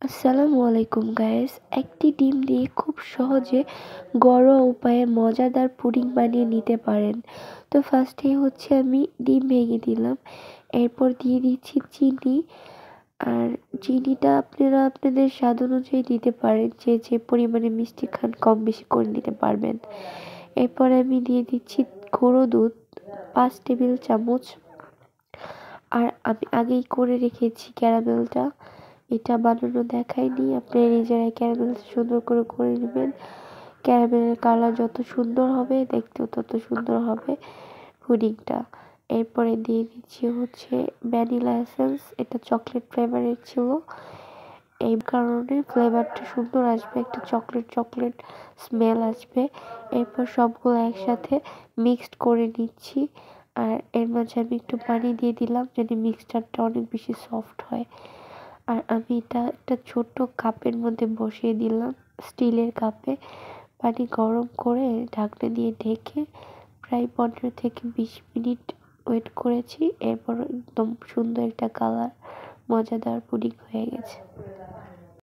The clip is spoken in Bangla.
আসসালামু আলাইকুম গাইস। একটি ডিম দিয়ে খুব সহজে ঘরোয়া উপায়ে মজাদার পুডিং বানিয়ে নিতে পারেন। তো ফার্স্টে আমি ডিম ভেঙে দিলাম, এরপর দিয়ে দিচ্ছি চিনি। আর চিনিটা আপনারা আপনাদের স্বাদ অনুযায়ী দিতে পারেন, যে যে পরিমাণে মিষ্টি খান কম বেশি করে নিতে পারবেন। এরপর আমি দিয়ে দিচ্ছি গুঁড়ো দুধ 5 টেবিল চামচ। আর আমি আগেই করে রেখেছি ক্যারামেলটা, এটা বানানো দেখায়নি, আপনি নিজেরাই ক্যারামেল সুন্দর করে নেবেন। ক্যারামেলের কালার যত সুন্দর হবে দেখতেও তত সুন্দর হবে পুডিংটা। এরপরে দিয়ে দিচ্ছি ভ্যানিলা এসেন্স, এটা চকলেট ফ্লেভারের ছিল, এই কারণে ফ্লেভারটা সুন্দর আসবে, একটা চকলেট চকলেট স্মেল আসবে। এরপর সবগুলো একসাথে মিক্সড করে নিচ্ছি। আর এর মাঝে আমি একটু পানি দিয়ে দিলাম যাতে মিক্সচারটা অনেক বেশি সফট হয়। আর আমি এটা একটা ছোট কাপের মধ্যে বসিয়ে দিলাম, স্টিলের কাপে। পানি গরম করে ঢাকনা দিয়ে ঢেকে প্রায় 15 থেকে 20 মিনিট ওয়েট করেছি। এরপর একদম সুন্দর একটা কালার, মজাদার পুডিং হয়ে গেছে।